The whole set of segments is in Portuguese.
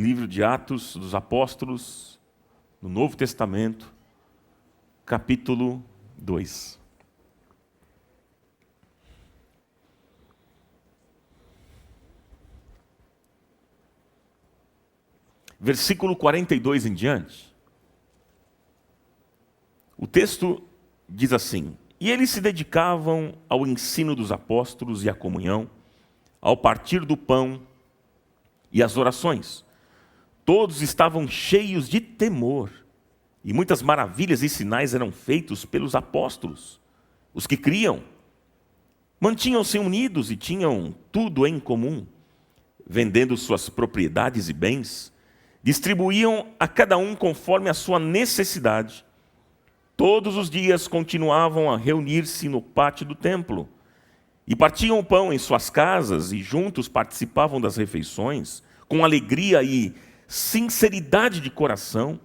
livro de Atos dos Apóstolos, no Novo Testamento, capítulo 2. Versículo 42 em diante. O texto diz assim: E eles se dedicavam ao ensino dos apóstolos e à comunhão, ao partir do pão e às orações. Todos estavam cheios de temor, e muitas maravilhas e sinais eram feitos pelos apóstolos. Os que criam mantinham-se unidos e tinham tudo em comum, vendendo suas propriedades e bens, distribuíam a cada um conforme a sua necessidade. Todos os dias continuavam a reunir-se no pátio do templo, e partiam o pão em suas casas, e juntos participavam das refeições, com alegria e sinceridade de coração,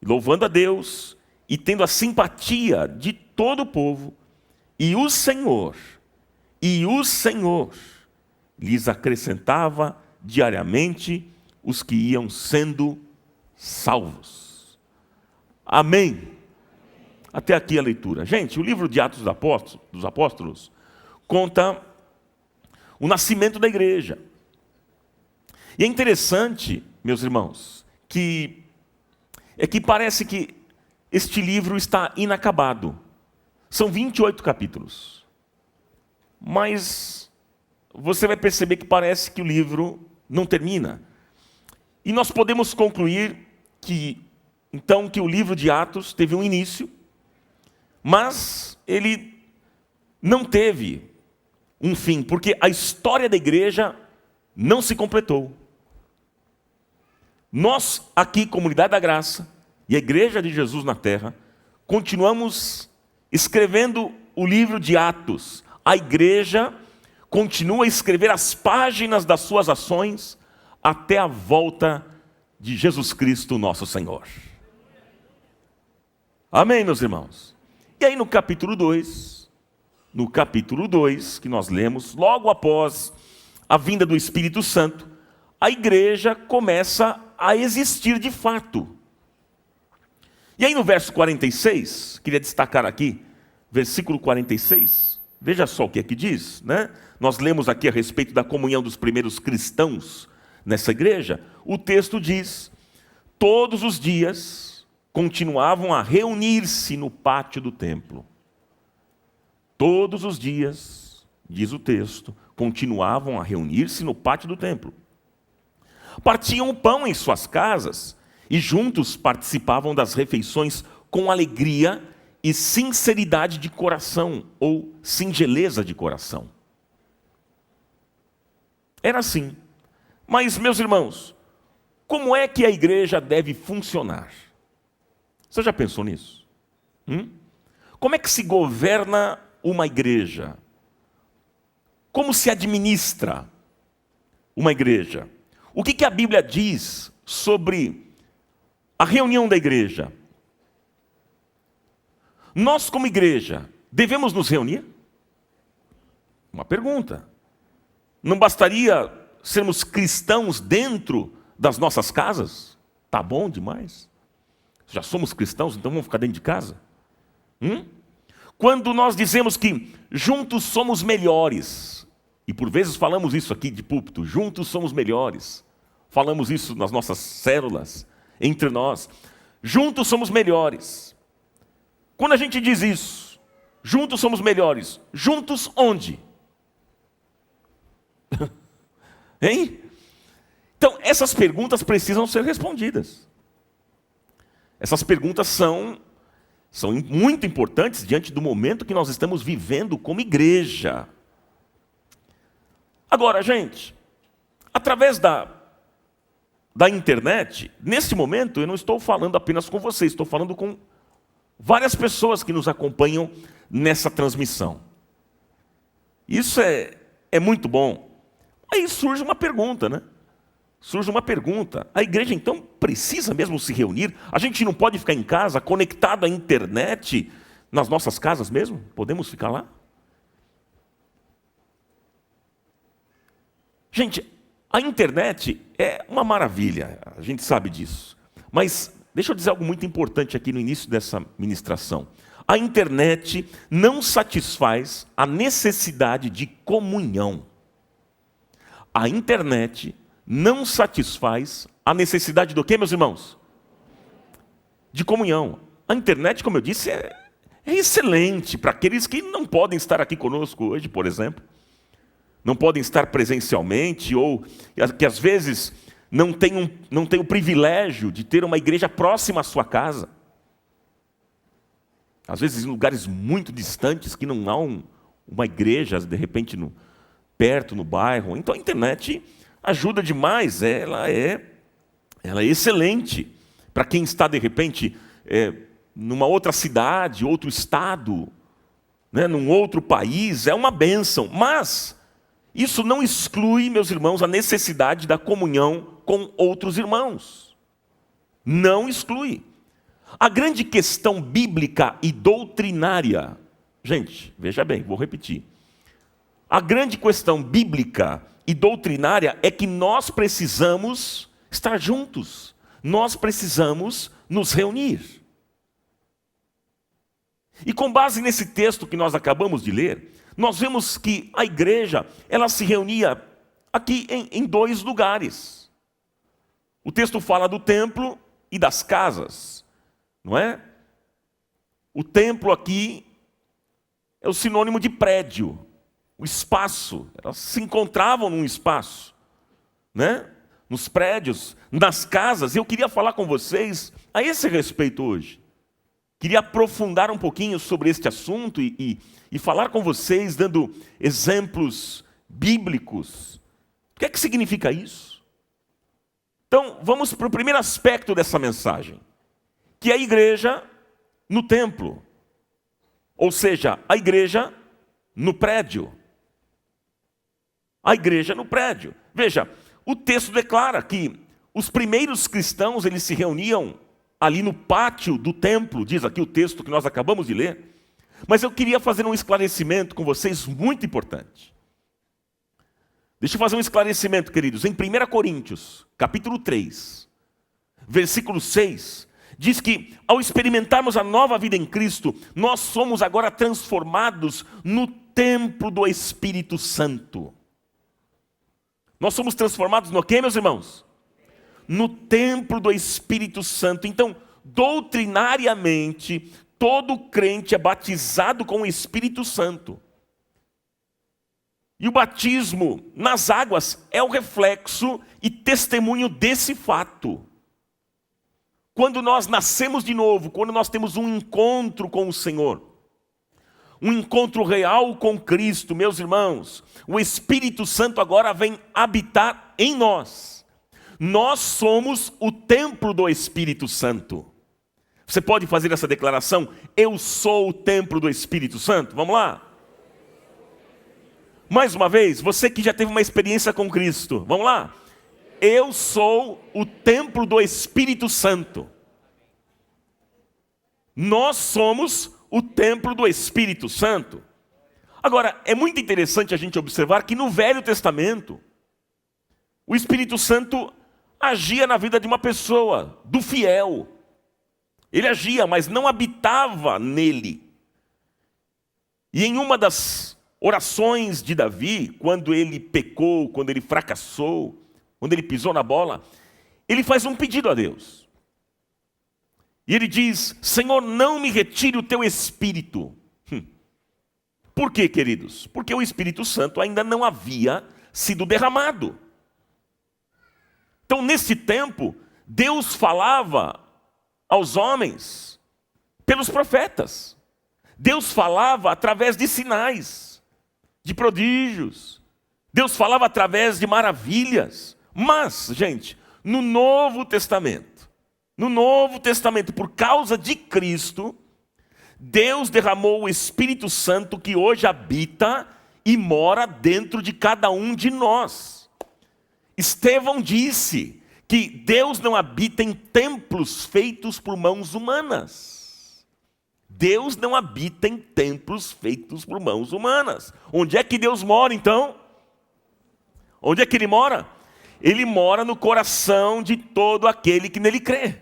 louvando a Deus e tendo a simpatia de todo o povo. E o Senhor lhes acrescentava diariamente os que iam sendo salvos. Amém. Até aqui a leitura. Gente, o livro de Atos dos Apóstolos conta o nascimento da igreja. E é interessante, meus irmãos, que parece que este livro está inacabado. São 28 capítulos. Mas você vai perceber que parece que o livro não termina. E nós podemos concluir que o livro de Atos teve um início, mas ele não teve um fim, porque a história da igreja não se completou. Nós aqui, Comunidade da Graça e a Igreja de Jesus na Terra, continuamos escrevendo o livro de Atos. A igreja continua a escrever as páginas das suas ações até a volta de Jesus Cristo, nosso Senhor. Amém, meus irmãos? E aí no capítulo 2, que nós lemos, logo após a vinda do Espírito Santo, a igreja começa a existir de fato. E aí no verso 46, queria destacar aqui, versículo 46, veja só o que é que diz, né? Nós lemos aqui a respeito da comunhão dos primeiros cristãos nessa igreja. O texto diz: todos os dias continuavam a reunir-se no pátio do templo. Todos os dias, diz o texto, continuavam a reunir-se no pátio do templo. Partiam o pão em suas casas e juntos participavam das refeições com alegria e sinceridade de coração, ou singeleza de coração. Era assim. Mas, meus irmãos, como é que a igreja deve funcionar? Você já pensou nisso? Como é que se governa uma igreja? Como se administra uma igreja? O que a Bíblia diz sobre a reunião da igreja? Nós, como igreja, devemos nos reunir? Uma pergunta. Não bastaria sermos cristãos dentro das nossas casas? Tá bom demais. Já somos cristãos, então vamos ficar dentro de casa? Quando nós dizemos que juntos somos melhores, e por vezes falamos isso aqui de púlpito, juntos somos melhores. Falamos isso nas nossas células, entre nós. Juntos somos melhores. Quando a gente diz isso, juntos somos melhores, juntos onde? Hein? Então, essas perguntas precisam ser respondidas. Essas perguntas são muito importantes diante do momento que nós estamos vivendo como igreja. Agora, gente, através da internet, nesse momento eu não estou falando apenas com vocês, estou falando com várias pessoas que nos acompanham nessa transmissão. Isso é muito bom. Aí surge uma pergunta, né? Surge uma pergunta. A igreja então precisa mesmo se reunir? A gente não pode ficar em casa, conectado à internet, nas nossas casas mesmo? Podemos ficar lá? Gente, A internet é uma maravilha, a gente sabe disso. Mas deixa eu dizer algo muito importante aqui no início dessa ministração. A internet não satisfaz a necessidade de comunhão. A internet não satisfaz a necessidade do quê, meus irmãos? De comunhão. A internet, como eu disse, é excelente para aqueles que não podem estar aqui conosco hoje, por exemplo. Não podem estar presencialmente, ou que às vezes não têm o privilégio de ter uma igreja próxima à sua casa. Às vezes em lugares muito distantes que não há uma igreja, de repente perto, no bairro. Então a internet ajuda demais, ela é excelente para quem está de repente numa outra cidade, outro estado, né, num outro país, é uma bênção. Mas isso não exclui, meus irmãos, a necessidade da comunhão com outros irmãos. Não exclui. A grande questão bíblica e doutrinária, gente, veja bem, vou repetir. A grande questão bíblica e doutrinária é que nós precisamos estar juntos. Nós precisamos nos reunir. E com base nesse texto que nós acabamos de ler, nós vemos que a igreja, ela se reunia aqui em dois lugares. O texto fala do templo e das casas, não é? O templo aqui é o sinônimo de prédio, o espaço. Elas se encontravam num espaço, né? Nos prédios, nas casas. Eu queria falar com vocês a esse respeito hoje. Queria aprofundar um pouquinho sobre este assunto e falar com vocês, dando exemplos bíblicos. O que é que significa isso? Então, vamos para o primeiro aspecto dessa mensagem, que é a igreja no templo. Ou seja, a igreja no prédio. A igreja no prédio. Veja, o texto declara que os primeiros cristãos, eles se reuniam ali no pátio do templo, diz aqui o texto que nós acabamos de ler. Mas eu queria fazer um esclarecimento com vocês muito importante. Deixa eu fazer um esclarecimento, queridos. Em 1 Coríntios, capítulo 3, versículo 6, diz que ao experimentarmos a nova vida em Cristo, nós somos agora transformados no templo do Espírito Santo. Nós somos transformados no quê, meus irmãos? No templo do Espírito Santo. Então, doutrinariamente, todo crente é batizado com o Espírito Santo. E o batismo nas águas é o reflexo e testemunho desse fato. Quando nós nascemos de novo, quando nós temos um encontro com o Senhor, um encontro real com Cristo, meus irmãos, o Espírito Santo agora vem habitar em nós. Nós somos o templo do Espírito Santo. Você pode fazer essa declaração? Eu sou o templo do Espírito Santo. Vamos lá? Mais uma vez, você que já teve uma experiência com Cristo. Vamos lá? Eu sou o templo do Espírito Santo. Nós somos o templo do Espírito Santo. Agora, é muito interessante a gente observar que no Velho Testamento, o Espírito Santo agia na vida de uma pessoa, do fiel. Ele agia, mas não habitava nele. E em uma das orações de Davi, quando ele pecou, quando ele fracassou, quando ele pisou na bola, ele faz um pedido a Deus. E ele diz: Senhor, não me retire o teu Espírito. Por quê, queridos? Porque o Espírito Santo ainda não havia sido derramado. Então, nesse tempo, Deus falava aos homens pelos profetas. Deus falava através de sinais, de prodígios. Deus falava através de maravilhas. Mas, gente, no Novo Testamento, por causa de Cristo, Deus derramou o Espírito Santo que hoje habita e mora dentro de cada um de nós. Estevão disse que Deus não habita em templos feitos por mãos humanas. Deus não habita em templos feitos por mãos humanas. Onde é que Deus mora, então? Onde é que Ele mora? Ele mora no coração de todo aquele que nele crê.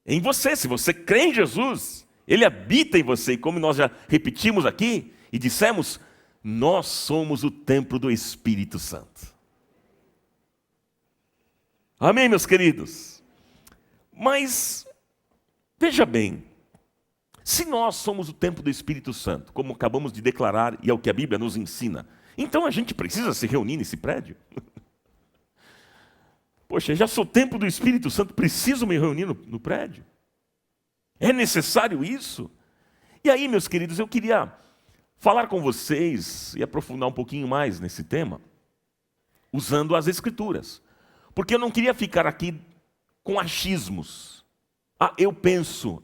Em você, se você crê em Jesus, Ele habita em você. E como nós já repetimos aqui e dissemos, nós somos o templo do Espírito Santo. Amém, meus queridos? Mas, veja bem, se nós somos o templo do Espírito Santo, como acabamos de declarar e é o que a Bíblia nos ensina, então a gente precisa se reunir nesse prédio? Poxa, já sou templo do Espírito Santo, preciso me reunir no prédio? É necessário isso? E aí, meus queridos, eu queria falar com vocês e aprofundar um pouquinho mais nesse tema, usando as Escrituras. Porque eu não queria ficar aqui com achismos. Eu penso,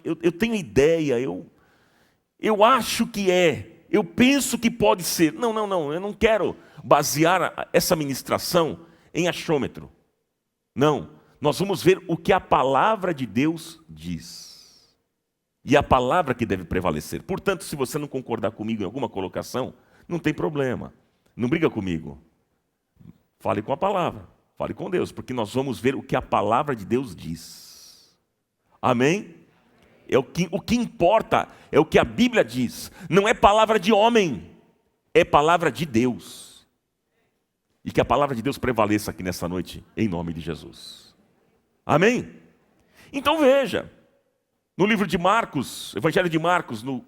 eu tenho ideia, eu acho que é, eu penso que pode ser. Não, eu não quero basear essa ministração em achômetro. Não, nós vamos ver o que a palavra de Deus diz. E a palavra que deve prevalecer. Portanto, se você não concordar comigo em alguma colocação, não tem problema. Não briga comigo. Fale com a palavra, fale com Deus, porque nós vamos ver o que a palavra de Deus diz. Amém? O que importa é o que a Bíblia diz. Não é palavra de homem, é palavra de Deus. E que a palavra de Deus prevaleça aqui nessa noite, em nome de Jesus. Amém? Então veja, no livro de Marcos, Evangelho de Marcos, no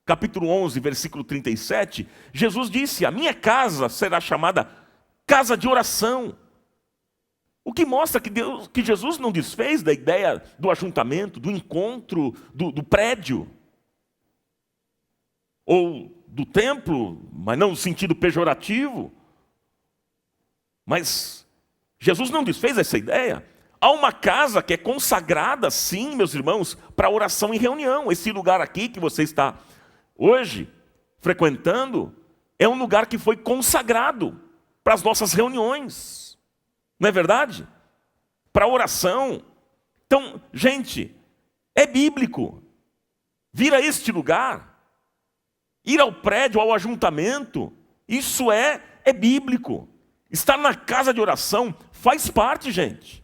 capítulo 11, versículo 37, Jesus disse, a minha casa será chamada casa de oração. O que mostra que Jesus não desfez da ideia do ajuntamento, do encontro, do prédio, ou do templo, mas não no sentido pejorativo. Mas Jesus não desfez essa ideia. Há uma casa que é consagrada, sim, meus irmãos, para oração e reunião. Esse lugar aqui que você está hoje frequentando, é um lugar que foi consagrado para as nossas reuniões. Não é verdade? Para oração. Então, gente, é bíblico. Vir a este lugar, ir ao prédio, ao ajuntamento, isso é bíblico. Estar na casa de oração faz parte, gente,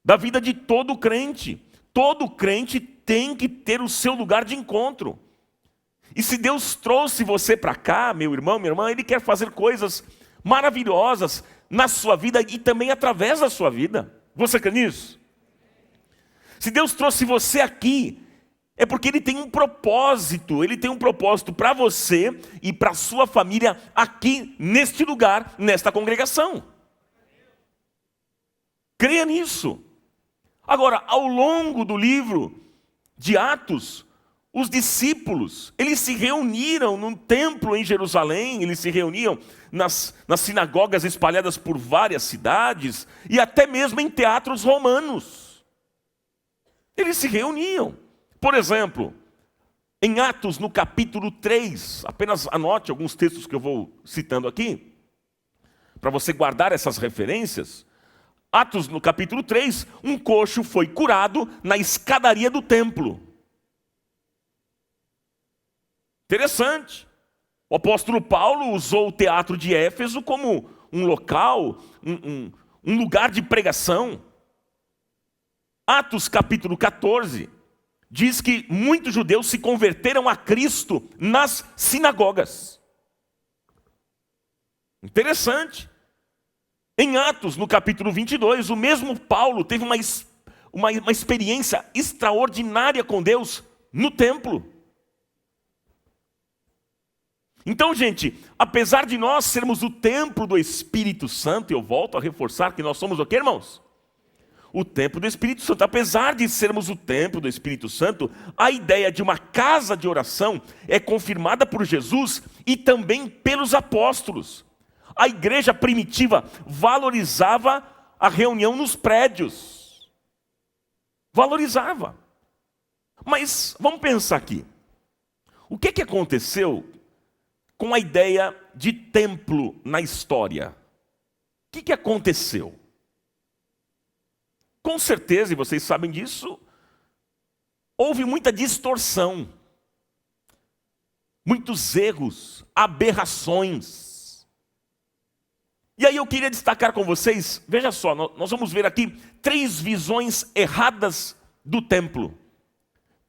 da vida de todo crente. Todo crente tem que ter o seu lugar de encontro. E se Deus trouxe você para cá, meu irmão, minha irmã, Ele quer fazer coisas maravilhosas na sua vida e também através da sua vida. Você crê nisso? Se Deus trouxe você aqui, é porque Ele tem um propósito. Ele tem um propósito para você e para a sua família aqui, neste lugar, nesta congregação. Creia nisso. Agora, ao longo do livro de Atos, os discípulos, eles se reuniram num templo em Jerusalém, eles se reuniam nas sinagogas espalhadas por várias cidades e até mesmo em teatros romanos. Eles se reuniam. Por exemplo, em Atos, no capítulo 3, apenas anote alguns textos que eu vou citando aqui, para você guardar essas referências. Atos, no capítulo 3, um coxo foi curado na escadaria do templo. Interessante. O apóstolo Paulo usou o teatro de Éfeso como um local, um lugar de pregação. Atos capítulo 14 diz que muitos judeus se converteram a Cristo nas sinagogas. Interessante. Em Atos, no capítulo 22, o mesmo Paulo teve uma experiência extraordinária com Deus no templo. Então, gente, apesar de nós sermos o templo do Espírito Santo, eu volto a reforçar que nós somos o quê, irmãos? O templo do Espírito Santo. Apesar de sermos o templo do Espírito Santo, a ideia de uma casa de oração é confirmada por Jesus e também pelos apóstolos. A igreja primitiva valorizava a reunião nos prédios. Valorizava. Mas vamos pensar aqui. O que aconteceu com a ideia de templo na história? O que aconteceu? Com certeza, e vocês sabem disso, houve muita distorção, muitos erros, aberrações. E aí eu queria destacar com vocês, veja só, nós vamos ver aqui 3 visões erradas do templo.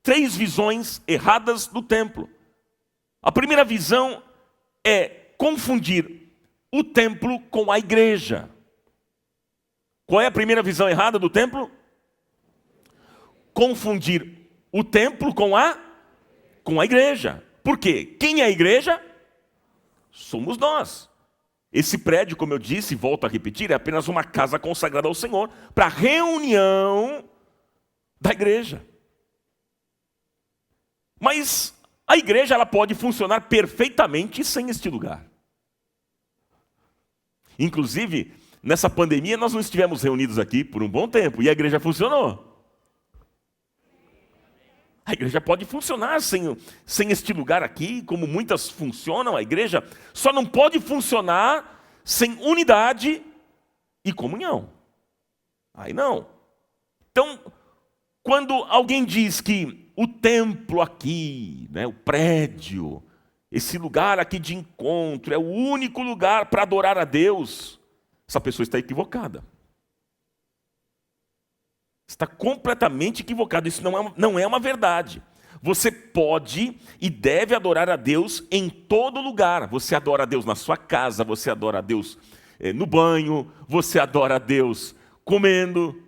3 visões erradas do templo. A primeira visão é confundir o templo com a igreja. Qual é a primeira visão errada do templo? Confundir o templo com a igreja. Por quê? Quem é a igreja? Somos nós. Esse prédio, como eu disse, e volto a repetir, é apenas uma casa consagrada ao Senhor para a reunião da igreja. Mas a igreja ela pode funcionar perfeitamente sem este lugar. Inclusive, nessa pandemia, nós não estivemos reunidos aqui por um bom tempo e a igreja funcionou. A igreja pode funcionar sem este lugar aqui, como muitas funcionam. A igreja só não pode funcionar sem unidade e comunhão. Aí não. Então, quando alguém diz que o templo aqui, né, o prédio, esse lugar aqui de encontro é o único lugar para adorar a Deus, essa pessoa está equivocada. Está completamente equivocado. Isso não é uma verdade. Você pode e deve adorar a Deus em todo lugar. Você adora a Deus na sua casa, você adora a Deus no banho, você adora a Deus comendo,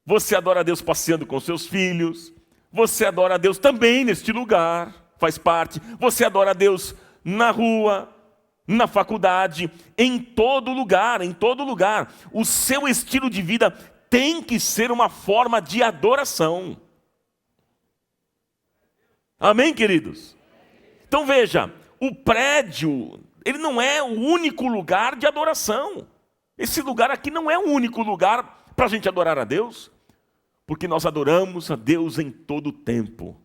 você adora a Deus passeando com seus filhos, você adora a Deus também neste lugar, faz parte. Você adora a Deus na rua, na faculdade, em todo lugar, em todo lugar. O seu estilo de vida tem que ser uma forma de adoração. Amém, queridos? Então veja, o prédio, ele não é o único lugar de adoração. Esse lugar aqui não é o único lugar para a gente adorar a Deus, porque nós adoramos a Deus em todo o tempo.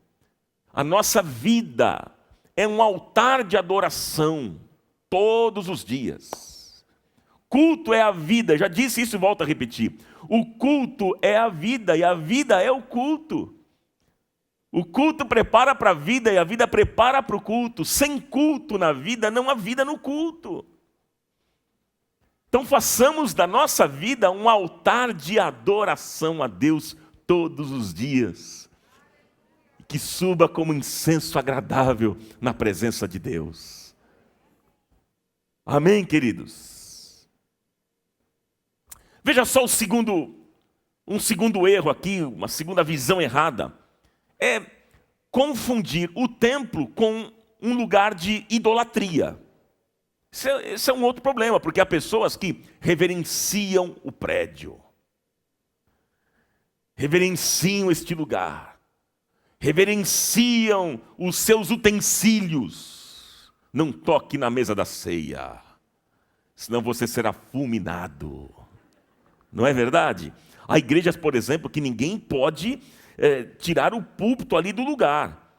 A nossa vida é um altar de adoração todos os dias. Culto é a vida, já disse isso e volto a repetir. O culto é a vida e a vida é o culto. O culto prepara para a vida e a vida prepara para o culto. Sem culto na vida, não há vida no culto. Então façamos da nossa vida um altar de adoração a Deus todos os dias. Que suba como incenso agradável na presença de Deus. Amém, queridos? Veja só um segundo erro aqui, uma segunda visão errada. É confundir o templo com um lugar de idolatria. Esse é um outro problema, porque há pessoas que reverenciam o prédio. Reverenciam este lugar. Reverenciam os seus utensílios. Não toque na mesa da ceia, senão você será fulminado. Não é verdade? Há igrejas, por exemplo, que ninguém pode tirar o púlpito ali do lugar.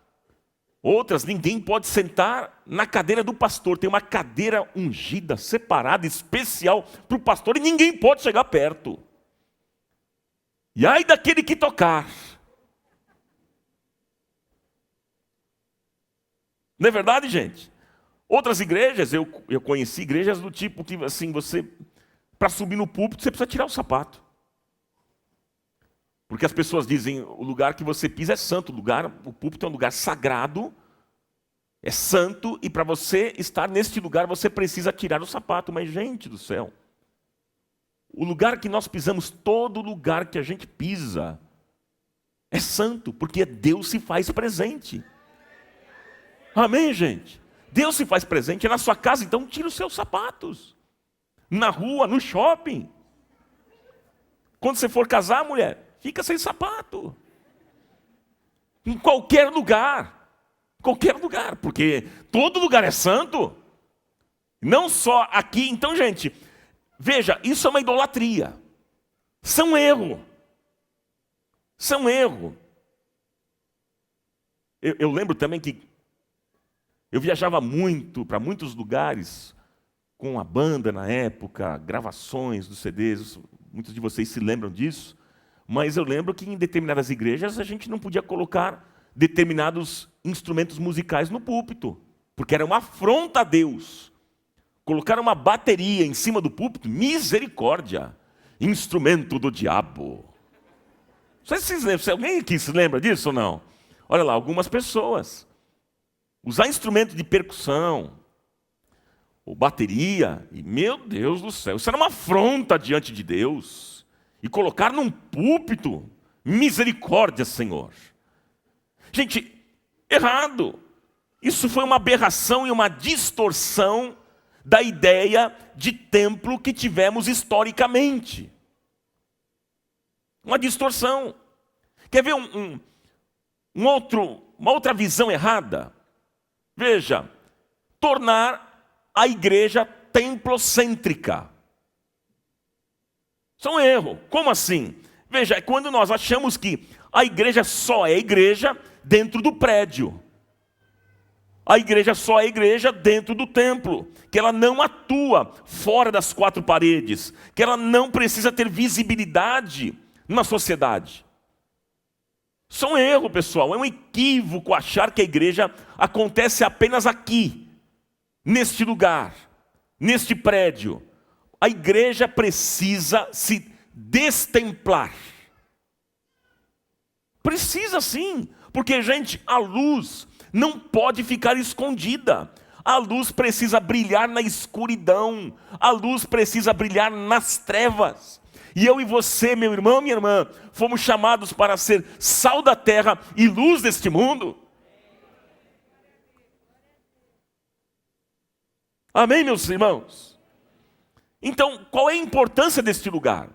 Outras, ninguém pode sentar na cadeira do pastor. Tem uma cadeira ungida, separada, especial para o pastor e ninguém pode chegar perto. E ai daquele que tocar. Não é verdade, gente? Outras igrejas, eu conheci igrejas do tipo que, assim, você, para subir no púlpito, você precisa tirar o sapato. Porque as pessoas dizem, o lugar que você pisa é santo, o púlpito é um lugar sagrado, é santo, e para você estar neste lugar, você precisa tirar o sapato. Mas, gente do céu, o lugar que nós pisamos, todo lugar que a gente pisa, é santo, porque Deus se faz presente. Amém, gente? Deus se faz presente, é na sua casa, então tira os seus sapatos. Na rua, no shopping. Quando você for casar, mulher, fica sem sapato. Em qualquer lugar. Qualquer lugar, porque todo lugar é santo. Não só aqui. Então, gente, veja, isso é uma idolatria. Isso é um erro. Isso é um erro. Eu lembro também que eu viajava muito para muitos lugares com a banda na época, gravações dos CDs, muitos de vocês se lembram disso, mas eu lembro que em determinadas igrejas a gente não podia colocar determinados instrumentos musicais no púlpito, porque era uma afronta a Deus. Colocaram uma bateria em cima do púlpito, misericórdia, instrumento do diabo. Não sei se vocês lembram, se alguém aqui se lembra disso ou não? Olha lá, algumas pessoas. Usar instrumento de percussão, ou bateria, e meu Deus do céu, isso era uma afronta diante de Deus. E colocar num púlpito, misericórdia, Senhor. Gente, errado. Isso foi uma aberração e uma distorção da ideia de templo que tivemos historicamente. Uma distorção. Quer ver uma outra visão errada? Veja, tornar a igreja templocêntrica. Isso é um erro. Como assim? Veja, é quando nós achamos que a igreja só é igreja dentro do prédio. A igreja só é igreja dentro do templo, que ela não atua fora das quatro paredes, que ela não precisa ter visibilidade na sociedade. Isso é um erro, pessoal, é um equívoco achar que a igreja acontece apenas aqui, neste lugar, neste prédio. A igreja precisa se destemplar. Precisa sim, porque, gente, a luz não pode ficar escondida. A luz precisa brilhar na escuridão. A luz precisa brilhar nas trevas. E eu e você, meu irmão, minha irmã, fomos chamados para ser sal da terra e luz deste mundo. Amém, meus irmãos? Então, qual é a importância deste lugar?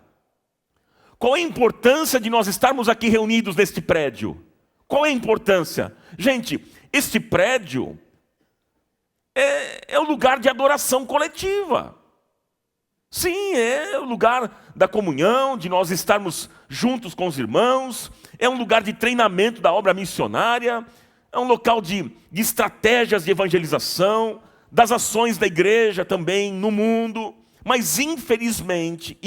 Qual é a importância de nós estarmos aqui reunidos neste prédio? Qual é a importância? Gente, este prédio é o lugar de adoração coletiva. Sim, é o lugar da comunhão, de nós estarmos juntos com os irmãos, é um lugar de treinamento da obra missionária, é um local de estratégias de evangelização, das ações da igreja também no mundo. Mas infelizmente,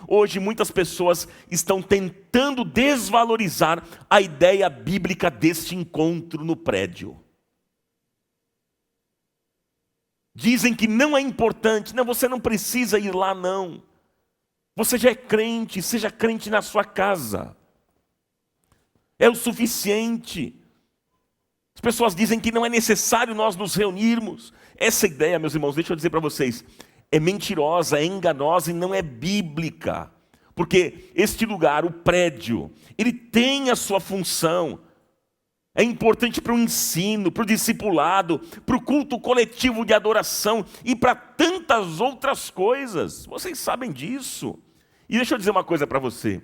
hoje muitas pessoas estão tentando desvalorizar a ideia bíblica deste encontro no prédio. Dizem que não é importante, não, você não precisa ir lá não. Você já é crente, seja crente na sua casa. É o suficiente. As pessoas dizem que não é necessário nós nos reunirmos. Essa ideia, meus irmãos, deixa eu dizer para vocês, é mentirosa, é enganosa e não é bíblica. Porque este lugar, o prédio, ele tem a sua função. É importante para o ensino, para o discipulado, para o culto coletivo de adoração e para tantas outras coisas. Vocês sabem disso. E deixa eu dizer uma coisa para você.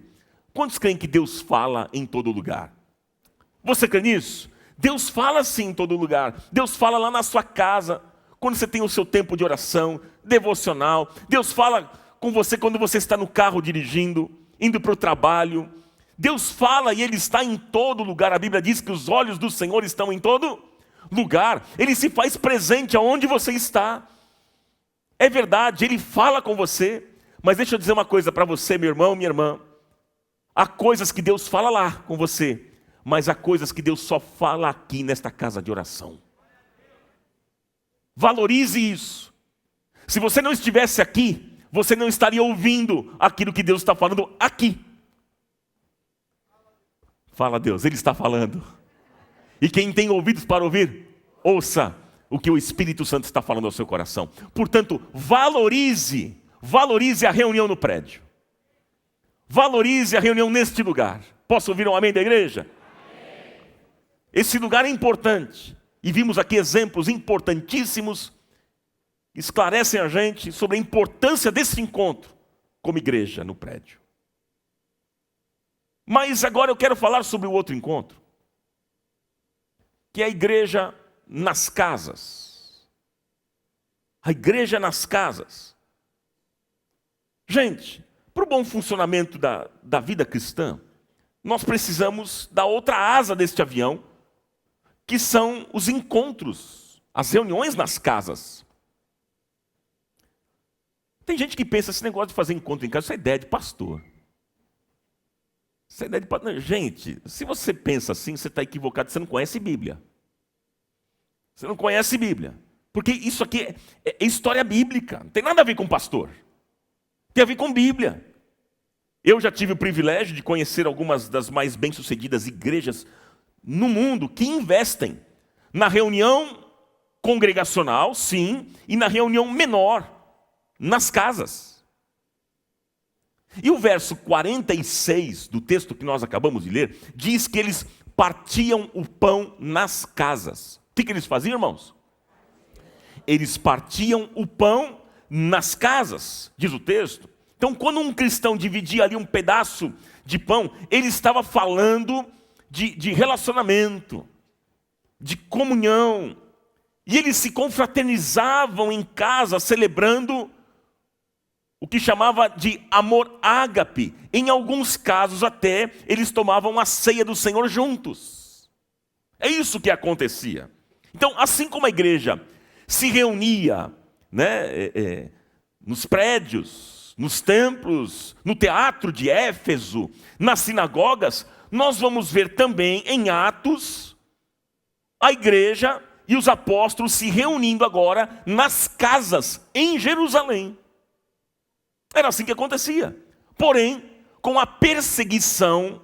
Quantos creem que Deus fala em todo lugar? Você crê nisso? Deus fala sim em todo lugar. Deus fala lá na sua casa, quando você tem o seu tempo de oração, devocional. Deus fala com você quando você está no carro dirigindo, indo para o trabalho. Deus fala e Ele está em todo lugar. A Bíblia diz que os olhos do Senhor estão em todo lugar. Ele se faz presente aonde você está. É verdade, Ele fala com você. Mas deixa eu dizer uma coisa para você, meu irmão, minha irmã. Há coisas que Deus fala lá com você, mas há coisas que Deus só fala aqui nesta casa de oração. Valorize isso. Se você não estivesse aqui, você não estaria ouvindo aquilo que Deus está falando aqui. Fala Deus, Ele está falando. E quem tem ouvidos para ouvir, ouça o que o Espírito Santo está falando ao seu coração. Portanto, valorize a reunião no prédio. Valorize a reunião neste lugar. Posso ouvir um amém da igreja? Amém. Esse lugar é importante. E vimos aqui exemplos importantíssimos que esclarecem a gente sobre a importância desse encontro como igreja no prédio. Mas agora eu quero falar sobre o outro encontro, que é a igreja nas casas. A igreja nas casas. Gente, para o bom funcionamento da vida cristã, nós precisamos da outra asa deste avião, que são os encontros, as reuniões nas casas. Tem gente que pensa, esse negócio de fazer encontro em casa, isso é ideia de pastor. Isso é ideia de pastor. Gente, se você pensa assim, você está equivocado, você não conhece Bíblia. Você não conhece Bíblia. Porque isso aqui é história bíblica, não tem nada a ver com pastor. Tem a ver com Bíblia. Eu já tive o privilégio de conhecer algumas das mais bem-sucedidas igrejas no mundo que investem na reunião congregacional, sim, e na reunião menor, nas casas. E o verso 46 do texto que nós acabamos de ler, diz que eles partiam o pão nas casas. O que eles faziam, irmãos? Eles partiam o pão nas casas, diz o texto. Então, quando um cristão dividia ali um pedaço de pão, ele estava falando de relacionamento, de comunhão. E eles se confraternizavam em casa, celebrando o que chamava de amor ágape. Em alguns casos até, eles tomavam a ceia do Senhor juntos. É isso que acontecia. Então, assim como a igreja se reunia, nos prédios, nos templos, no teatro de Éfeso, nas sinagogas, nós vamos ver também em Atos a igreja e os apóstolos se reunindo agora nas casas em Jerusalém. Era assim que acontecia. Porém, com a perseguição,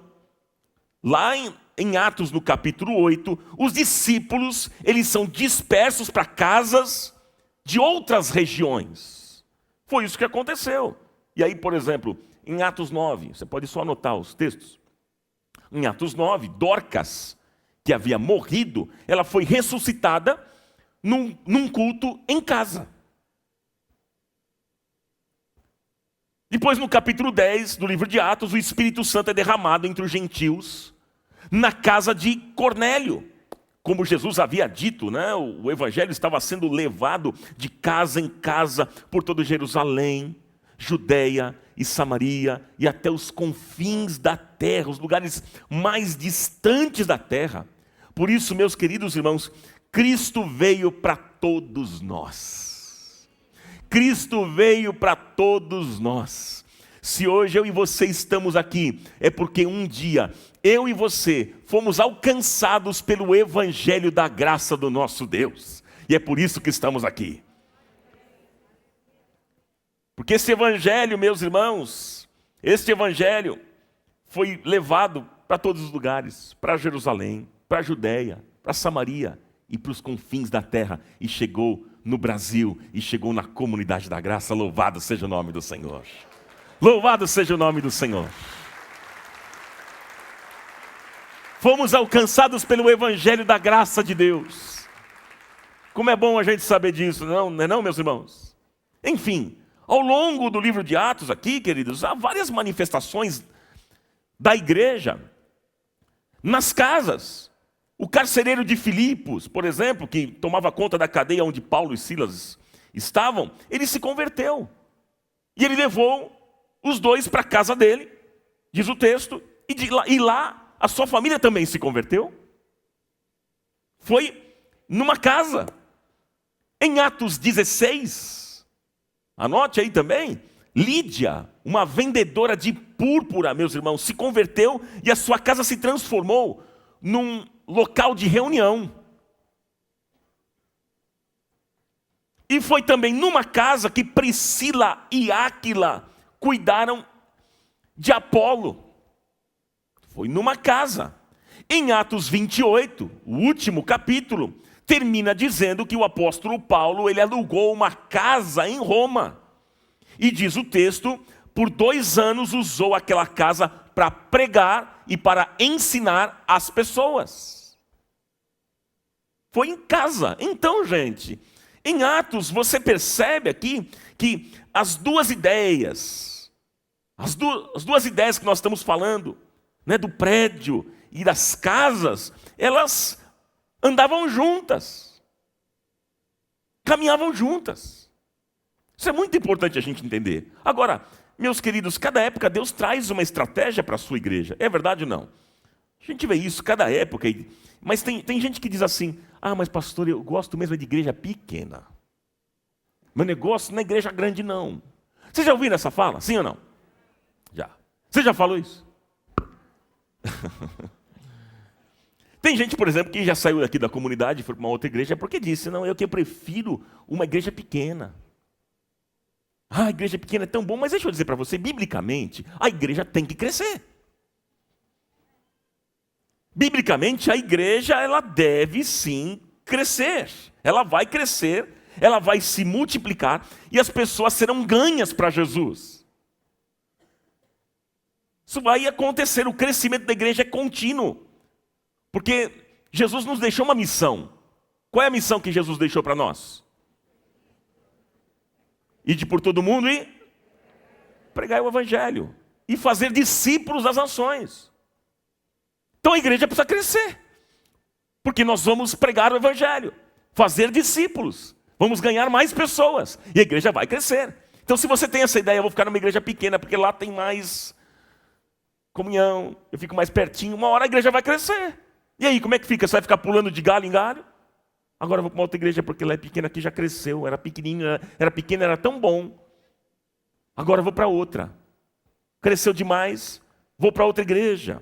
lá em Atos no capítulo 8, os discípulos, eles são dispersos para casas de outras regiões. Foi isso que aconteceu. E aí, por exemplo, em Atos 9, você pode só anotar os textos. Em Atos 9, Dorcas, que havia morrido, ela foi ressuscitada num culto em casa. Depois, no capítulo 10 do livro de Atos, o Espírito Santo é derramado entre os gentios, na casa de Cornélio. Como Jesus havia dito, o evangelho estava sendo levado de casa em casa por todo Jerusalém, Judeia e Samaria e até os confins da terra, os lugares mais distantes da terra. Por isso, meus queridos irmãos, Cristo veio para todos nós. Cristo veio para todos nós. Se hoje eu e você estamos aqui, é porque um dia eu e você fomos alcançados pelo evangelho da graça do nosso Deus. E é por isso que estamos aqui. Porque esse evangelho, meus irmãos, este evangelho foi levado para todos os lugares, para Jerusalém, para a Judeia, para Samaria e para os confins da terra. E chegou no Brasil, e chegou na comunidade da graça. Louvado seja o nome do Senhor. Louvado seja o nome do Senhor. Fomos alcançados pelo evangelho da graça de Deus. Como é bom a gente saber disso, não é não, meus irmãos? Enfim, ao longo do livro de Atos aqui, queridos, há várias manifestações da igreja nas casas. O carcereiro de Filipos, por exemplo, que tomava conta da cadeia onde Paulo e Silas estavam, ele se converteu. E ele levou os dois para a casa dele, diz o texto, e lá a sua família também se converteu. Foi numa casa. Em Atos 16, anote aí também, Lídia, uma vendedora de púrpura, meus irmãos, se converteu e a sua casa se transformou num local de reunião. E foi também numa casa que Priscila e Áquila cuidaram de Apolo. Foi numa casa. Em Atos 28, o último capítulo, termina dizendo que o apóstolo Paulo, ele alugou uma casa em Roma. E diz o texto, por 2 anos usou aquela casa para pregar e para ensinar as pessoas. Foi em casa. Então, gente, em Atos você percebe aqui que as duas ideias, as duas ideias que nós estamos falando, do prédio e das casas, elas andavam juntas, caminhavam juntas. Isso é muito importante a gente entender. Agora, meus queridos, cada época Deus traz uma estratégia para a sua igreja. É verdade ou não? A gente vê isso cada época. Mas tem gente que diz assim, mas pastor, eu gosto mesmo de igreja pequena. Meu negócio não é igreja grande não. Você já ouviu essa fala? Sim ou não? Já. Você já falou isso? Tem gente, por exemplo, que já saiu daqui da comunidade e foi para uma outra igreja porque disse, não, eu prefiro uma igreja pequena. A igreja pequena é tão bom, mas deixa eu dizer para você, biblicamente, a igreja tem que crescer. Biblicamente, a igreja, ela deve sim crescer. Ela vai crescer, ela vai se multiplicar e as pessoas serão ganhas para Jesus. Isso vai acontecer, o crescimento da igreja é contínuo. Porque Jesus nos deixou uma missão. Qual é a missão que Jesus deixou para nós? Ide por todo mundo e pregar o evangelho. E fazer discípulos das nações. Então a igreja precisa crescer. Porque nós vamos pregar o evangelho. Fazer discípulos. Vamos ganhar mais pessoas. E a igreja vai crescer. Então se você tem essa ideia, eu vou ficar numa igreja pequena, porque lá tem mais comunhão, eu fico mais pertinho, uma hora a igreja vai crescer. E aí, como é que fica? Você vai ficar pulando de galho em galho? Agora eu vou para uma outra igreja porque ela é pequena, aqui já cresceu, era pequenininha, era pequena, era tão bom. Agora eu vou para outra. Cresceu demais, vou para outra igreja.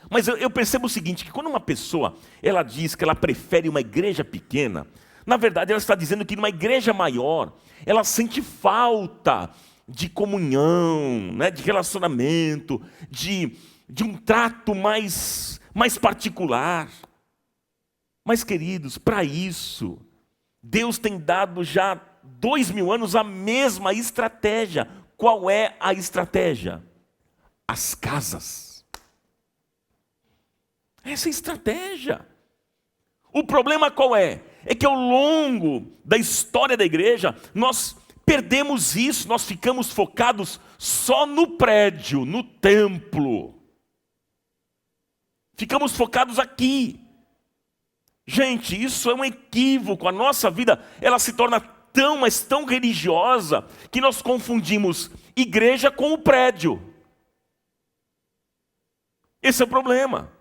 Mas eu percebo o seguinte, que quando uma pessoa, ela diz que ela prefere uma igreja pequena, na verdade ela está dizendo que numa igreja maior, ela sente falta de comunhão, né, de relacionamento, de um trato mais particular. Mas, queridos, para isso, Deus tem dado já 2000 anos a mesma estratégia. Qual é a estratégia? As casas. Essa é a estratégia. O problema qual é? É que ao longo da história da igreja, nós perdemos isso, nós ficamos focados só no prédio, no templo. Ficamos focados aqui. Gente, isso é um equívoco. A nossa vida, ela se torna tão, mas tão religiosa, que nós confundimos igreja com o prédio. Esse é o problema.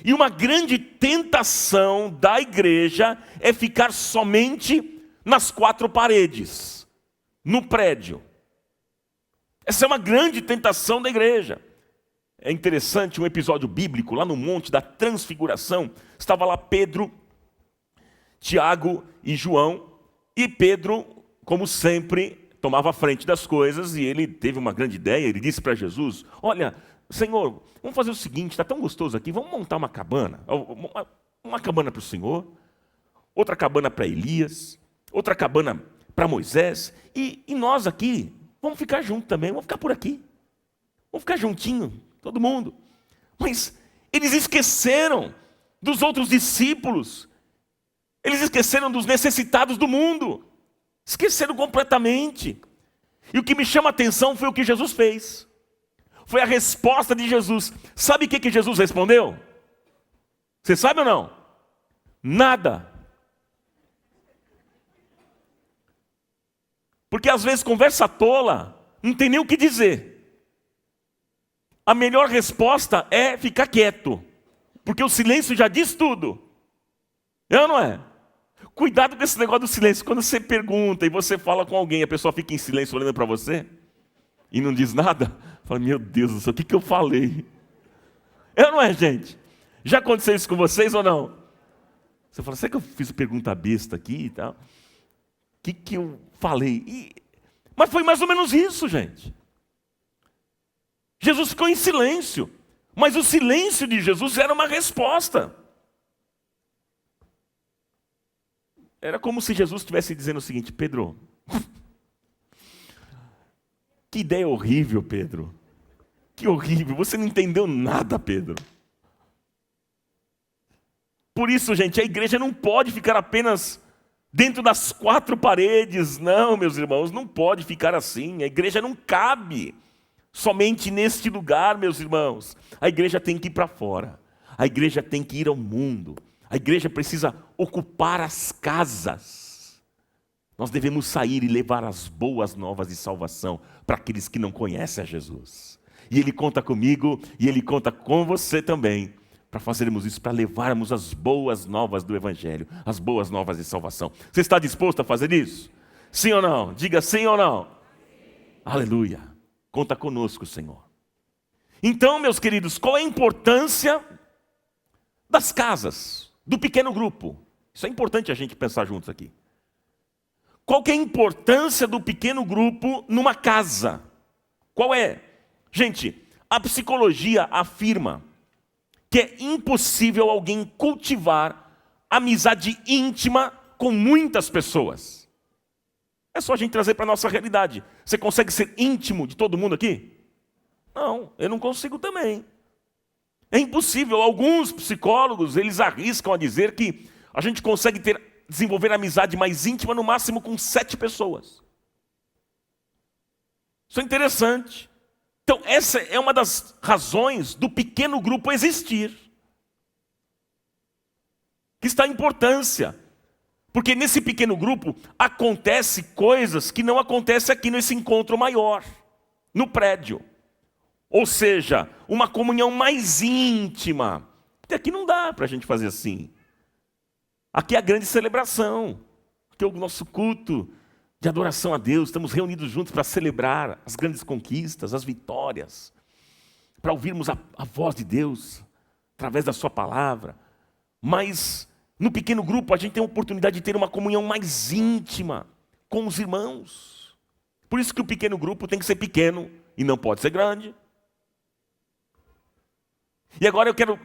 E uma grande tentação da igreja é ficar somente nas 4 paredes, no prédio. Essa é uma grande tentação da igreja. É interessante um episódio bíblico, lá no Monte da Transfiguração, estava lá Pedro, Tiago e João, e Pedro, como sempre, tomava a frente das coisas, e ele teve uma grande ideia, ele disse para Jesus, olha, Senhor, vamos fazer o seguinte, está tão gostoso aqui, vamos montar uma cabana, uma cabana para o Senhor, outra cabana para Elias, outra cabana para Moisés, e nós aqui, vamos ficar juntos também, vamos ficar por aqui, vamos ficar juntinho, todo mundo. Mas eles esqueceram dos outros discípulos, eles esqueceram dos necessitados do mundo, esqueceram completamente. E o que me chama a atenção foi o que Jesus fez. Foi a resposta de Jesus. Sabe o que Jesus respondeu? Você sabe ou não? Nada. Porque às vezes conversa tola, não tem nem o que dizer. A melhor resposta é ficar quieto. Porque o silêncio já diz tudo. É ou não é? Cuidado com esse negócio do silêncio. Quando você pergunta e você fala com alguém, a pessoa fica em silêncio olhando para você e não diz nada. Fala, meu Deus do céu, o que eu falei? É ou não é, gente? Já aconteceu isso com vocês ou não? Você fala, será que eu fiz pergunta besta aqui e tal? O que eu falei? Mas foi mais ou menos isso, gente. Jesus ficou em silêncio. Mas o silêncio de Jesus era uma resposta. Era como se Jesus estivesse dizendo o seguinte, Pedro, que ideia horrível, Pedro. Que horrível, você não entendeu nada, Pedro. Por isso, gente, a igreja não pode ficar apenas dentro das 4 paredes. Não, meus irmãos, não pode ficar assim. A igreja não cabe somente neste lugar, meus irmãos. A igreja tem que ir para fora. A igreja tem que ir ao mundo. A igreja precisa ocupar as casas. Nós devemos sair e levar as boas novas de salvação para aqueles que não conhecem a Jesus. E Ele conta comigo e Ele conta com você também para fazermos isso, para levarmos as boas novas do Evangelho, as boas novas de salvação. Você está disposto a fazer isso? Sim ou não? Diga sim ou não. Sim. Aleluia. Conta conosco, Senhor. Então, meus queridos, qual é a importância das casas, do pequeno grupo. Isso é importante a gente pensar juntos aqui. Qual que é a importância do pequeno grupo numa casa? Qual é? Gente, a psicologia afirma que é impossível alguém cultivar amizade íntima com muitas pessoas. É só a gente trazer para a nossa realidade. Você consegue ser íntimo de todo mundo aqui? Não, eu não consigo também. É impossível. Alguns psicólogos, eles arriscam a dizer que a gente consegue desenvolver amizade mais íntima no máximo com 7 pessoas. Isso é interessante. Então, essa é uma das razões do pequeno grupo existir. Que está a importância. Porque nesse pequeno grupo acontece coisas que não acontecem aqui nesse encontro maior, no prédio. Ou seja, uma comunhão mais íntima. Porque aqui não dá para a gente fazer assim. Aqui é a grande celebração. Aqui é o nosso culto de adoração a Deus. Estamos reunidos juntos para celebrar as grandes conquistas, as vitórias. Para ouvirmos a voz de Deus através da sua palavra. Mas no pequeno grupo a gente tem a oportunidade de ter uma comunhão mais íntima com os irmãos. Por isso que o pequeno grupo tem que ser pequeno e não pode ser grande. E agora eu quero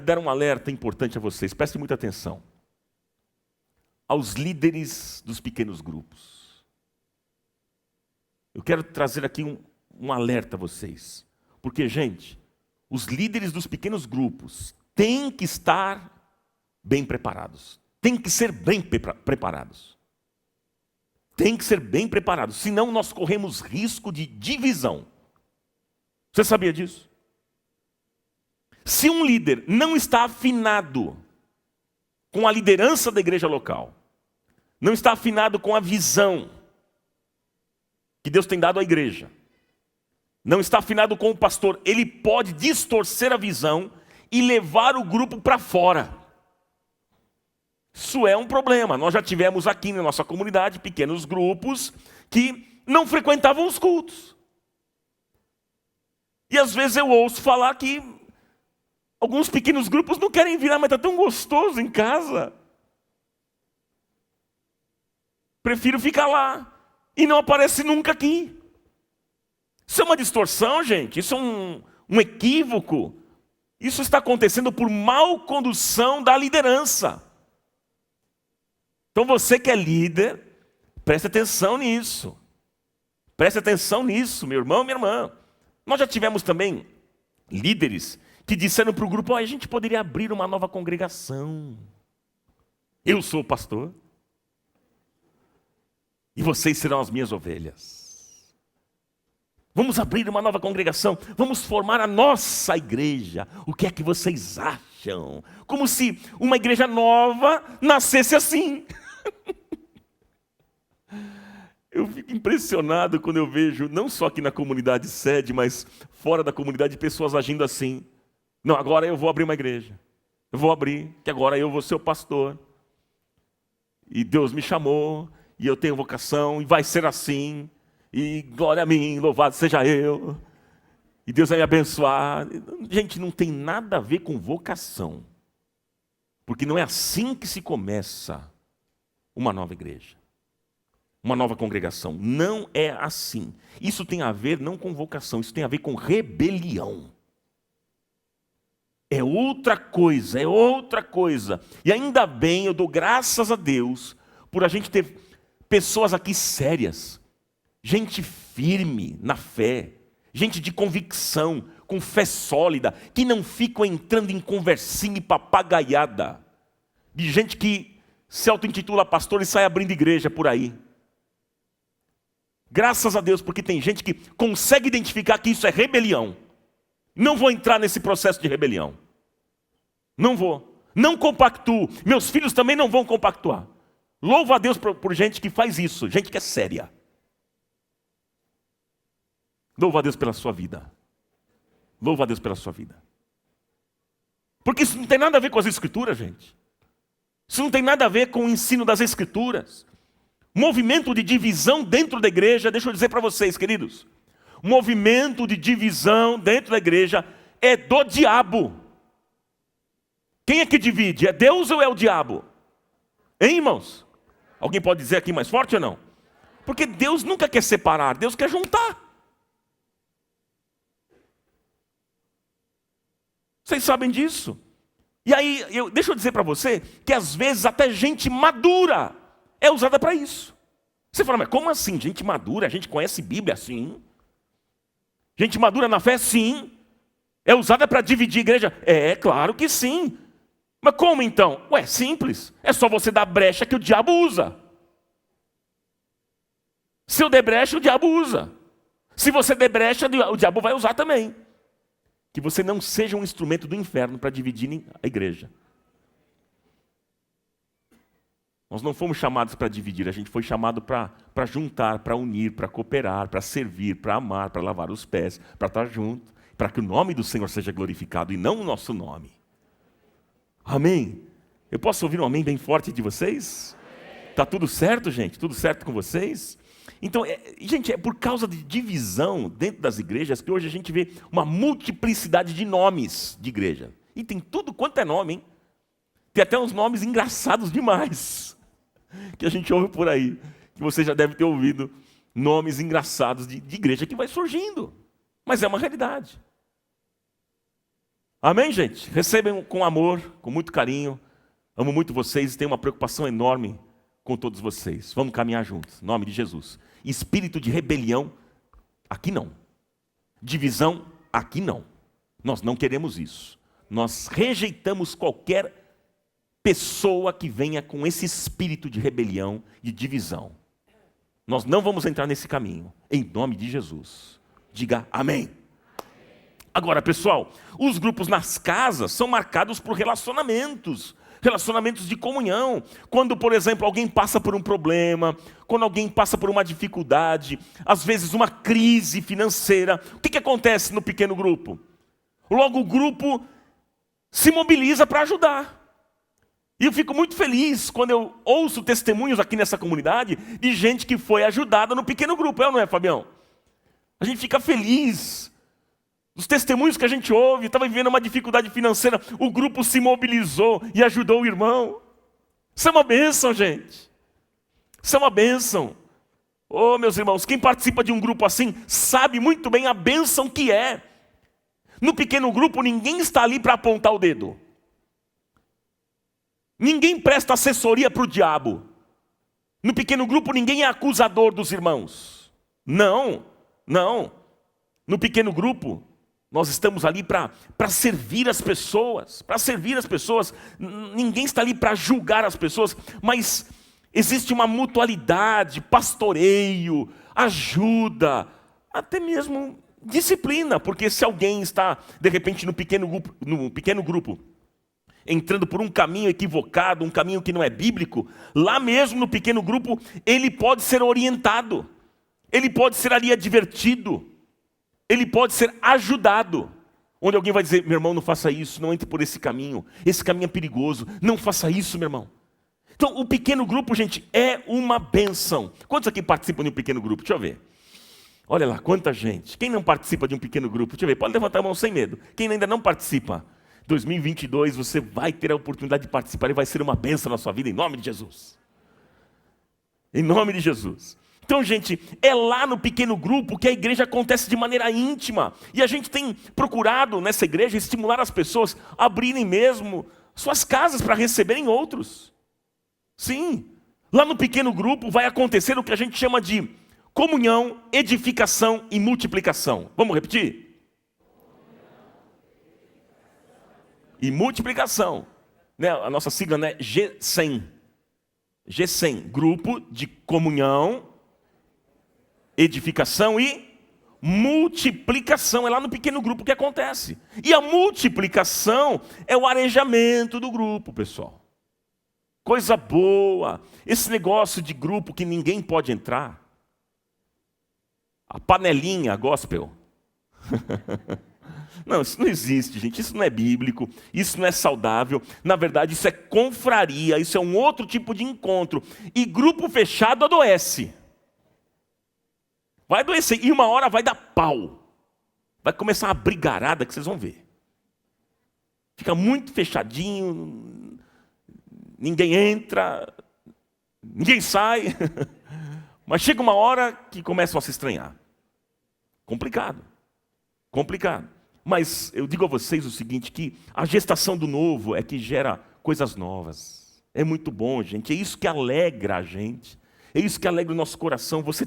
dar um alerta importante a vocês. Prestem muita atenção. Aos líderes dos pequenos grupos. Eu quero trazer aqui um alerta a vocês. Porque, gente, os líderes dos pequenos grupos têm que estar bem preparados. Têm que ser bem preparados. Têm que ser bem preparados. Senão nós corremos risco de divisão. Você sabia disso? Se um líder não está afinado com a liderança da igreja local, não está afinado com a visão que Deus tem dado à igreja, não está afinado com o pastor, ele pode distorcer a visão e levar o grupo para fora. Isso é um problema. Nós já tivemos aqui na nossa comunidade pequenos grupos que não frequentavam os cultos. E às vezes eu ouço falar que alguns pequenos grupos não querem virar, mas está tão gostoso em casa. Prefiro ficar lá. E não aparece nunca aqui. Isso é uma distorção, gente. Isso é um equívoco. Isso está acontecendo por mal condução da liderança. Então você que é líder, preste atenção nisso. Preste atenção nisso, meu irmão, minha irmã. Nós já tivemos também líderes que disseram para o grupo: a gente poderia abrir uma nova congregação. Eu sou o pastor. E vocês serão as minhas ovelhas. Vamos abrir uma nova congregação. Vamos formar a nossa igreja. O que é que vocês acham? Como se uma igreja nova nascesse assim. Eu fico impressionado quando eu vejo, não só aqui na comunidade sede, mas fora da comunidade, pessoas agindo assim. Não, agora eu vou abrir uma igreja. Eu vou abrir, que agora eu vou ser o pastor. E Deus me chamou, e eu tenho vocação, e vai ser assim. E glória a mim, louvado seja eu. E Deus vai me abençoar. Gente, não tem nada a ver com vocação. Porque não é assim que se começa uma nova igreja. Uma nova congregação. Não é assim. Isso tem a ver não com vocação, isso tem a ver com rebelião. É outra coisa, é outra coisa. E ainda bem, eu dou graças a Deus por a gente ter pessoas aqui sérias, gente firme na fé, gente de convicção, com fé sólida, que não ficam entrando em conversinha e papagaiada, de gente que se auto-intitula pastor e sai abrindo igreja por aí. Graças a Deus, porque tem gente que consegue identificar que isso é rebelião. Não vou entrar nesse processo de rebelião. Não vou. Não compactuo. Meus filhos também não vão compactuar. Louvo a Deus por gente que faz isso. Gente que é séria. Louvo a Deus pela sua vida. Louvo a Deus pela sua vida. Porque isso não tem nada a ver com as Escrituras, gente. Isso não tem nada a ver com o ensino das Escrituras. Movimento de divisão dentro da igreja, deixa eu dizer para vocês, queridos. Movimento de divisão dentro da igreja é do diabo. Quem é que divide? É Deus ou é o diabo? Hein, irmãos? Alguém pode dizer aqui mais forte ou não? Porque Deus nunca quer separar, Deus quer juntar. Vocês sabem disso? E aí, deixa eu dizer para você que às vezes até gente madura é usada para isso. Você fala, mas como assim? Gente madura, a gente conhece Bíblia? Sim. Gente madura na fé? Sim. É usada para dividir a igreja? É, claro que sim. Mas como então? Ué, simples. É só você dar brecha que o diabo usa. Se eu der brecha, o diabo usa. Se você der brecha, o diabo vai usar também. Que você não seja um instrumento do inferno para dividir a igreja. Nós não fomos chamados para dividir, a gente foi chamado para juntar, para unir, para cooperar, para servir, para amar, para lavar os pés, para estar junto, para que o nome do Senhor seja glorificado e não o nosso nome. Amém? Eu posso ouvir um amém bem forte de vocês? Está tudo certo, gente? Tudo certo com vocês? Então, gente, é por causa de divisão dentro das igrejas que hoje a gente vê uma multiplicidade de nomes de igreja. E tem tudo quanto é nome, hein? Tem até uns nomes engraçados demais que a gente ouve por aí. Que você já deve ter ouvido nomes engraçados de igreja que vai surgindo. Mas é uma realidade. Amém, gente? Recebam com amor, com muito carinho. Amo muito vocês e tenho uma preocupação enorme com todos vocês. Vamos caminhar juntos, em nome de Jesus. Espírito de rebelião, aqui não. Divisão, aqui não. Nós não queremos isso. Nós rejeitamos qualquer pessoa que venha com esse espírito de rebelião e divisão. Nós não vamos entrar nesse caminho, em nome de Jesus. Diga amém. Agora, pessoal, os grupos nas casas são marcados por relacionamentos de comunhão. Quando, por exemplo, alguém passa por um problema, quando alguém passa por uma dificuldade, às vezes uma crise financeira, o que acontece no pequeno grupo? Logo o grupo se mobiliza para ajudar. E eu fico muito feliz quando eu ouço testemunhos aqui nessa comunidade de gente que foi ajudada no pequeno grupo, é ou não é, Fabião? A gente fica feliz. Os testemunhos que a gente ouve, estava vivendo uma dificuldade financeira, o grupo se mobilizou e ajudou o irmão. Isso é uma bênção, gente. Isso é uma bênção. Oh, meus irmãos, quem participa de um grupo assim, sabe muito bem a bênção que é. No pequeno grupo, ninguém está ali para apontar o dedo. Ninguém presta assessoria para o diabo. No pequeno grupo, ninguém é acusador dos irmãos. Não. No pequeno grupo, nós estamos ali para servir as pessoas. Ninguém está ali para julgar as pessoas, mas existe uma mutualidade, pastoreio, ajuda, até mesmo disciplina, porque se alguém está, de repente, no pequeno grupo, entrando por um caminho equivocado, um caminho que não é bíblico, lá mesmo no pequeno grupo, ele pode ser orientado, ele pode ser ali advertido, ele pode ser ajudado. Onde alguém vai dizer, meu irmão, não faça isso, não entre por esse caminho é perigoso, não faça isso, meu irmão. Então, o pequeno grupo, gente, é uma bênção. Quantos aqui participam de um pequeno grupo? Deixa eu ver. Olha lá, quanta gente. Quem não participa de um pequeno grupo? Deixa eu ver, pode levantar a mão sem medo. Quem ainda não participa? 2022 você vai ter a oportunidade de participar e vai ser uma bênção na sua vida, em nome de Jesus. Em nome de Jesus. Então, gente, é lá no pequeno grupo que a igreja acontece de maneira íntima. E a gente tem procurado nessa igreja estimular as pessoas a abrirem mesmo suas casas para receberem outros. Sim, lá no pequeno grupo vai acontecer o que a gente chama de comunhão, edificação e multiplicação. Vamos repetir? E multiplicação, né? A nossa sigla é G100. G100, grupo de comunhão, edificação e multiplicação. É lá no pequeno grupo que acontece. E a multiplicação é o arejamento do grupo, pessoal. Coisa boa. Esse negócio de grupo que ninguém pode entrar. A panelinha gospel. Não, isso não existe, gente. Isso não é bíblico, isso não é saudável. Na verdade, isso é confraria, isso é um outro tipo de encontro. E grupo fechado adoece. Vai adoecer. E uma hora vai dar pau. Vai começar uma brigarada que vocês vão ver. Fica muito fechadinho, ninguém entra, ninguém sai. Mas chega uma hora que começam a se estranhar. Complicado. Mas eu digo a vocês o seguinte, que a gestação do novo é que gera coisas novas. É muito bom, gente. É isso que alegra a gente. É isso que alegra o nosso coração. Você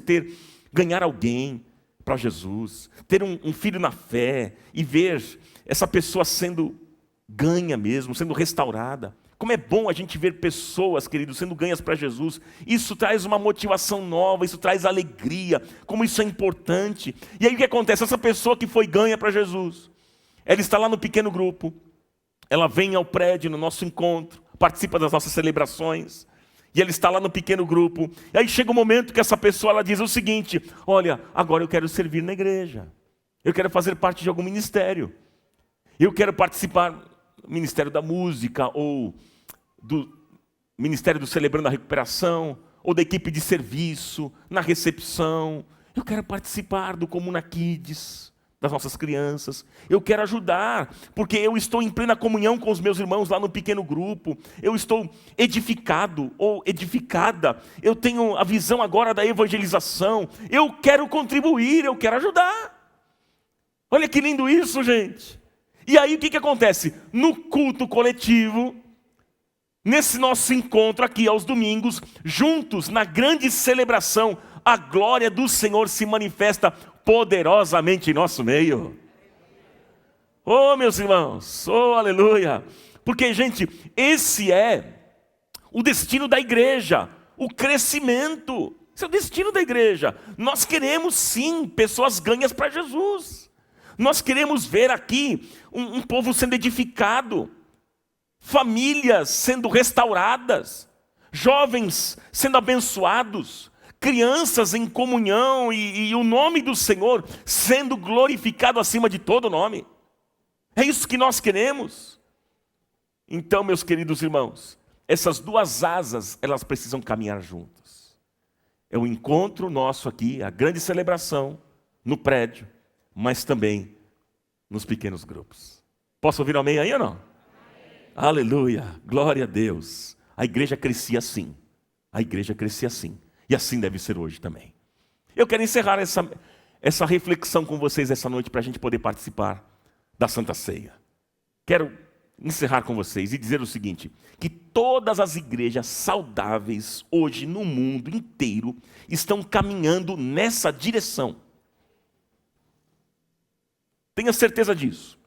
ganhar alguém para Jesus. Ter um filho na fé. E ver essa pessoa sendo ganha mesmo, sendo restaurada. Como é bom a gente ver pessoas, queridos, sendo ganhas para Jesus. Isso traz uma motivação nova, isso traz alegria, como isso é importante. E aí o que acontece? Essa pessoa que foi ganha para Jesus, ela está lá no pequeno grupo, ela vem ao prédio, no nosso encontro, participa das nossas celebrações, e ela está lá no pequeno grupo. E aí chega um momento que essa pessoa ela diz o seguinte: olha, agora eu quero servir na igreja, eu quero fazer parte de algum ministério, eu quero participar do Ministério da Música, ou do Ministério do Celebrando a Recuperação, ou da equipe de serviço, na recepção. Eu quero participar do Comuna Kids, das nossas crianças. Eu quero ajudar, porque eu estou em plena comunhão com os meus irmãos lá no pequeno grupo. Eu estou edificado ou edificada. Eu tenho a visão agora da evangelização. Eu quero contribuir, eu quero ajudar. Olha que lindo isso, gente. E aí o que acontece? No culto coletivo, nesse nosso encontro aqui aos domingos, juntos na grande celebração, a glória do Senhor se manifesta poderosamente em nosso meio. Oh, meus irmãos, oh, aleluia. Porque, gente, esse é o destino da igreja, o crescimento. Esse é o destino da igreja. Nós queremos sim pessoas ganhas para Jesus. Nós queremos ver aqui um povo sendo edificado, famílias sendo restauradas, jovens sendo abençoados, crianças em comunhão e o nome do Senhor sendo glorificado acima de todo nome. É isso que nós queremos. Então, meus queridos irmãos, essas duas asas, elas precisam caminhar juntas. É o encontro nosso aqui, a grande celebração no prédio, mas também nos pequenos grupos. Posso ouvir um amém aí ou não? Aleluia, glória a Deus. A igreja crescia assim. A igreja crescia assim. E assim deve ser hoje também. Eu quero encerrar essa reflexão com vocês essa noite para a gente poder participar da Santa Ceia. Quero encerrar com vocês e dizer o seguinte: que todas as igrejas saudáveis hoje no mundo inteiro estão caminhando nessa direção. Tenha certeza disso.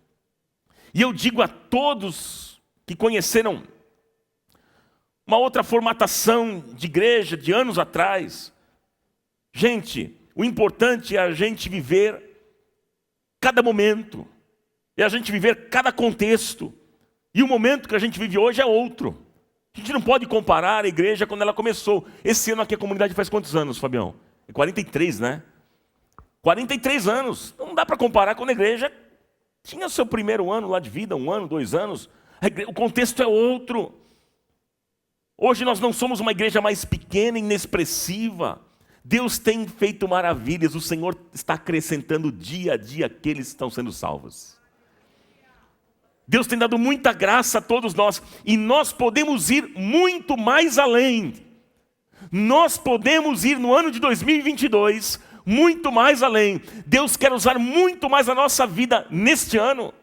E eu digo a todos que conheceram uma outra formatação de igreja de anos atrás, gente, o importante é a gente viver cada momento, é a gente viver cada contexto, e o momento que a gente vive hoje é outro. A gente não pode comparar a igreja quando ela começou. Esse ano aqui a comunidade faz quantos anos, Fabião? É 43, né? 43 anos, não dá para comparar quando a igreja tinha seu primeiro ano lá de vida, 1 ano, 2 anos, o contexto é outro. Hoje nós não somos uma igreja mais pequena, inexpressiva. Deus tem feito maravilhas, o Senhor está acrescentando dia a dia aqueles que estão sendo salvos. Deus tem dado muita graça a todos nós, e nós podemos ir muito mais além. Nós podemos ir no ano de 2022 muito mais além. Deus quer usar muito mais a nossa vida neste ano.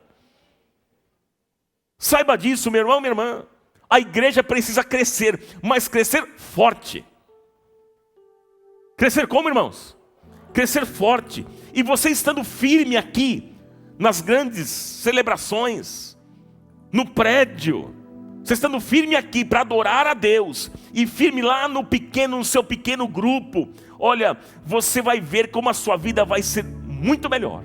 Saiba disso, meu irmão, minha irmã. A igreja precisa crescer, mas crescer forte. Crescer como, irmãos? Crescer forte. E você estando firme aqui, nas grandes celebrações, no prédio, você estando firme aqui para adorar a Deus, e firme lá no seu pequeno grupo, olha, você vai ver como a sua vida vai ser muito melhor.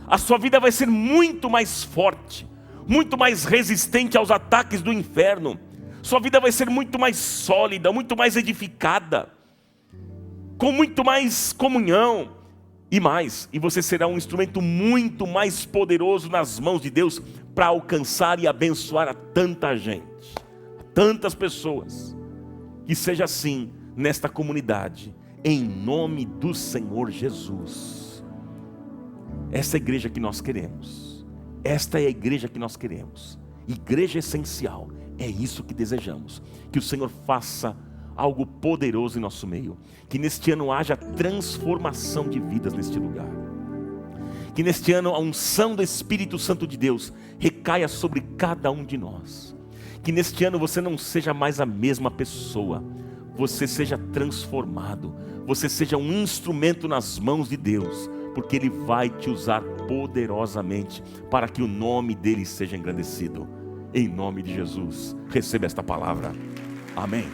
A sua vida vai ser muito mais forte, muito mais resistente aos ataques do inferno. Sua vida vai ser muito mais sólida, muito mais edificada, com muito mais comunhão e você será um instrumento muito mais poderoso nas mãos de Deus para alcançar e abençoar a tanta gente, a tantas pessoas. Que seja assim nesta comunidade, em nome do Senhor Jesus. Essa é a igreja que nós queremos. Esta é a igreja que nós queremos. Igreja essencial. É isso que desejamos. Que o Senhor faça algo poderoso em nosso meio. Que neste ano haja transformação de vidas neste lugar. Que neste ano a unção do Espírito Santo de Deus recaia sobre cada um de nós. Que neste ano você não seja mais a mesma pessoa. Você seja transformado. Você seja um instrumento nas mãos de Deus. Porque Ele vai te usar poderosamente para que o nome dEle seja engrandecido. Em nome de Jesus, receba esta palavra. Amém.